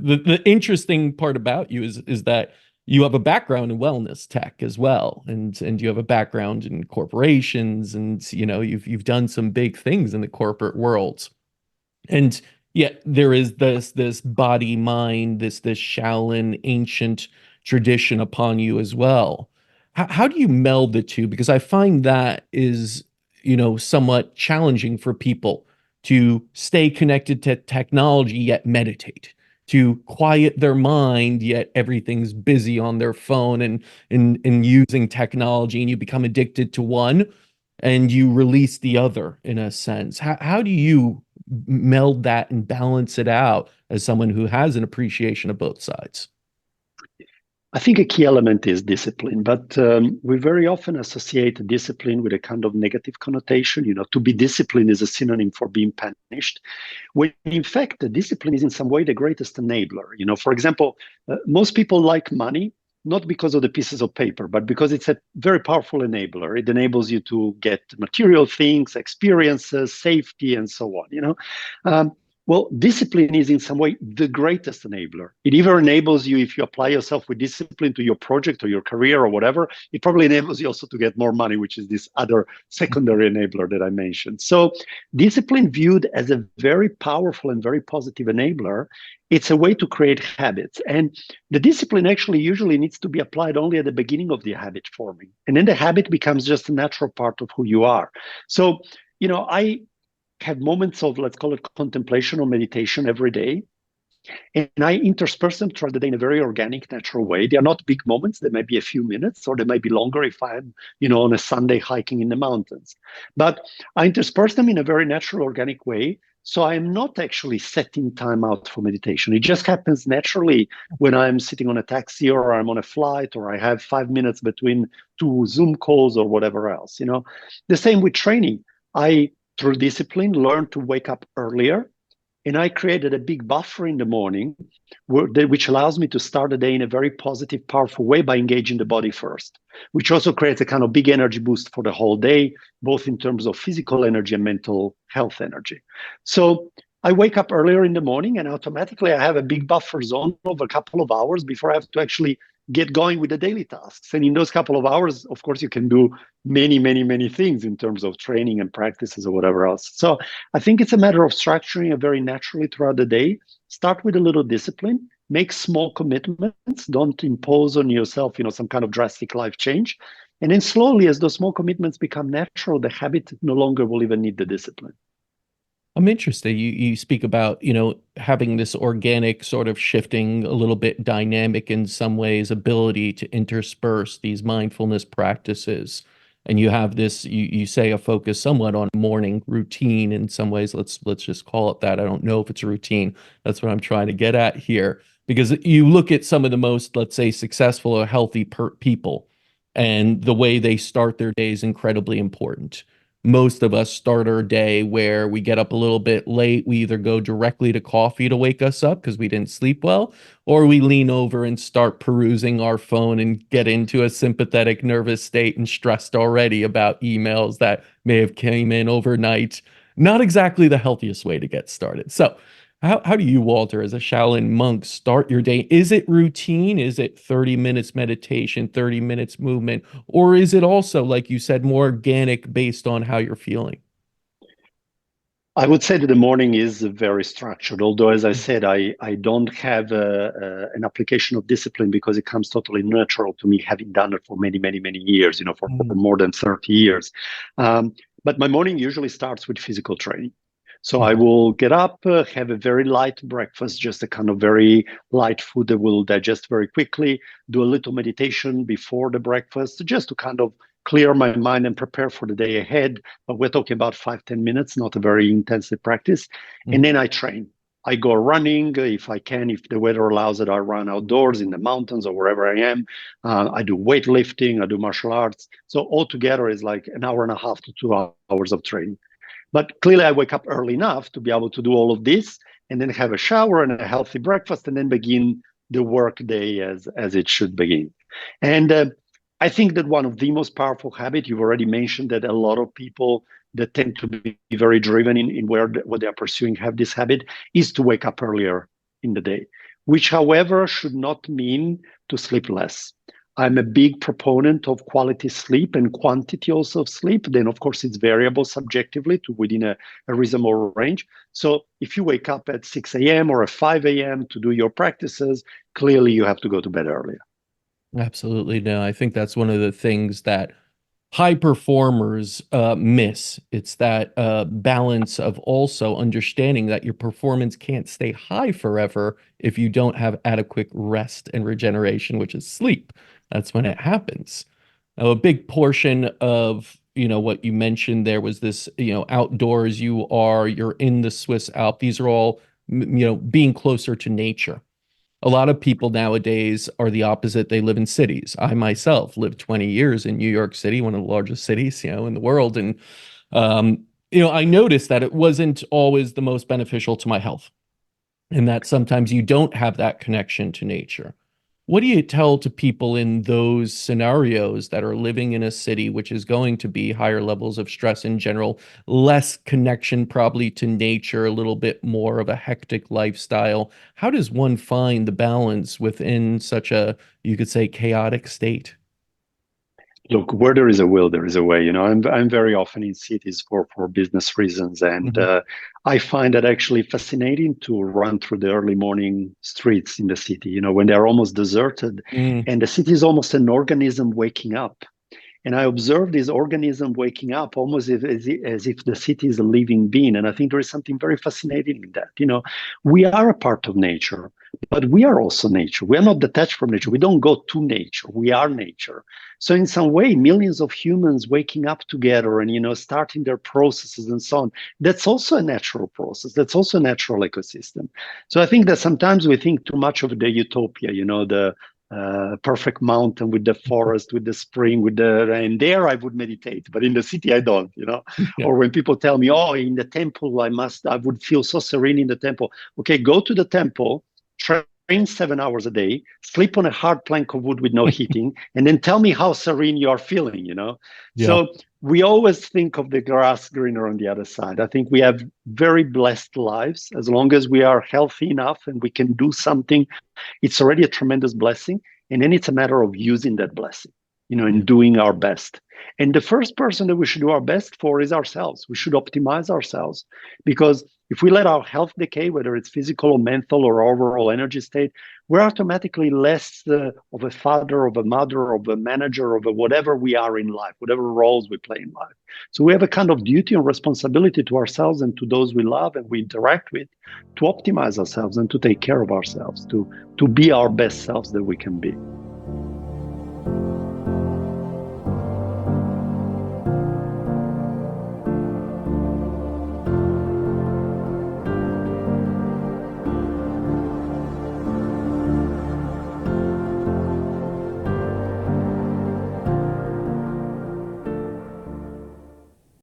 The interesting part about you is that you have a background in wellness tech as well, and you have a background in corporations, and you've done some big things in the corporate world. And yet there is this body mind, this Shaolin ancient tradition upon you as well. How do you meld the two? Because I find that is, somewhat challenging for people to stay connected to technology yet meditate, to quiet their mind yet everything's busy on their phone and using technology, and you become addicted to one and you release the other in a sense. How do you meld that and balance it out as someone who has an appreciation of both sides? I think a key element is discipline, but we very often associate discipline with a kind of negative connotation. To be disciplined is a synonym for being punished, when in fact, the discipline is in some way the greatest enabler. For example, most people like money, not because of the pieces of paper, but because it's a very powerful enabler. It enables you to get material things, experiences, safety, and so on. Um, well, discipline is in some way the greatest enabler. It either enables you, if you apply yourself with discipline to your project or your career or whatever, it probably enables you also to get more money, which is this other secondary enabler that I mentioned. So discipline viewed as a very powerful and very positive enabler, it's a way to create habits. And the discipline actually usually needs to be applied only at the beginning of the habit forming. And then the habit becomes just a natural part of who you are. So, I have moments of, let's call it, contemplation or meditation every day. And I intersperse them throughout the day in a very organic, natural way. They are not big moments. They might be a few minutes, or they might be longer if I'm, on a Sunday hiking in the mountains. But I intersperse them in a very natural, organic way. So I'm not actually setting time out for meditation. It just happens naturally when I'm sitting on a taxi or I'm on a flight or I have 5 minutes between two Zoom calls or whatever else. The same with training. I, through discipline, learned to wake up earlier, and I created a big buffer in the morning, which allows me to start the day in a very positive, powerful way by engaging the body first, which also creates a kind of big energy boost for the whole day, both in terms of physical energy and mental health energy. So I wake up earlier in the morning, and automatically I have a big buffer zone of a couple of hours before I have to actually get going with the daily tasks. And in those couple of hours, of course, you can do many, many, many things in terms of training and practices or whatever else. So I think it's a matter of structuring it very naturally throughout the day. Start with a little discipline, make small commitments, don't impose on yourself, some kind of drastic life change. And then slowly, as those small commitments become natural, the habit no longer will even need the discipline. I'm interested. You speak about, having this organic sort of shifting, a little bit dynamic in some ways, ability to intersperse these mindfulness practices. And you have this, you say, a focus somewhat on morning routine in some ways. Let's just call it that. I don't know if it's a routine. That's what I'm trying to get at here. Because you look at some of the most, let's say, successful or healthy people, and the way they start their day is incredibly important. Most of us start our day where we get up a little bit late. We either go directly to coffee to wake us up because we didn't sleep well, or we lean over and start perusing our phone and get into a sympathetic nervous state and stressed already about emails that may have came in overnight. Not exactly the healthiest way to get started. So how do you, Walter, as a Shaolin monk, start your day? Is it routine? Is it 30 minutes meditation, 30 minutes movement? Or is it also, like you said, more organic based on how you're feeling? I would say that the morning is very structured, although, as I said, I don't have an application of discipline because it comes totally natural to me, having done it for many, many, many years, for Mm, more than 30 years. But my morning usually starts with physical training. So I mhm. will get up, have a very light breakfast, just a kind of very light food that will digest very quickly, do a little meditation before the breakfast, just to kind of clear my mind and prepare for the day ahead. But we're talking about 5, 10 minutes, not a very intensive practice. And then I train. I go running if I can, if the weather allows it. I run outdoors in the mountains or wherever I am. I do weightlifting, I do martial arts. So altogether is like an hour and a half to 2 hours of training. But clearly, I wake up early enough to be able to do all of this and then have a shower and a healthy breakfast and then begin the work day as it should begin. And I think that one of the most powerful habits, you've already mentioned that a lot of people that tend to be very driven in what they are pursuing have this habit, is to wake up earlier in the day. which, however, should not mean to sleep less. I'm a big proponent of quality sleep and quantity also of sleep. Then, of course, it's variable subjectively to within a reasonable range. So if you wake up at 6 a.m. or at 5 a.m. to do your practices, clearly you have to go to bed earlier. Absolutely. No, I think that's one of the things that high performers miss. It's that balance of also understanding that your performance can't stay high forever if you don't have adequate rest and regeneration, which is sleep. That's when it happens. Now, a big portion of what you mentioned there was this outdoors. You're in the Swiss Alps. These are all being closer to nature. A lot of people nowadays are the opposite. They live in cities. I myself lived 20 years in New York City, one of the largest cities, in the world. And, I noticed that it wasn't always the most beneficial to my health, and that sometimes you don't have that connection to nature. What do you tell to people in those scenarios that are living in a city, which is going to be higher levels of stress in general, less connection probably to nature, a little bit more of a hectic lifestyle? How does one find the balance within such a, you could say, chaotic state? Look, where there is a will, there is a way. I'm very often in cities for business reasons, and Hmm. I find that actually fascinating to run through the early morning streets in the city. When they're almost deserted, Mm, and the city is almost an organism waking up. And I observe this organism waking up almost as if the city is a living being. And I think there is something very fascinating in that. We are a part of nature, but we are also nature. We are not detached from nature. We don't go to nature. We are nature. So in some way, millions of humans waking up together and, starting their processes and so on, that's also a natural process. That's also a natural ecosystem. So I think that sometimes we think too much of the utopia, the perfect mountain with the forest, with the spring, and there I would meditate, but in the city I don't, yeah. Or when people tell me, oh, in the temple I would feel so serene in the temple. Okay, go to the temple, train 7 hours a day, sleep on a hard plank of wood with no heating, and then tell me how serene you are feeling. Yeah. So we always think of the grass greener on the other side. I think we have very blessed lives as long as we are healthy enough and we can do something. It's already a tremendous blessing. And then it's a matter of using that blessing, Yeah. in doing our best. And the first person that we should do our best for is ourselves. We should optimize ourselves because if we let our health decay, whether it's physical or mental or overall energy state, we're automatically less of a father, of a mother, of a manager, of a whatever we are in life, whatever roles we play in life. So we have a kind of duty and responsibility to ourselves and to those we love and we interact with to optimize ourselves and to take care of ourselves, to be our best selves that we can be.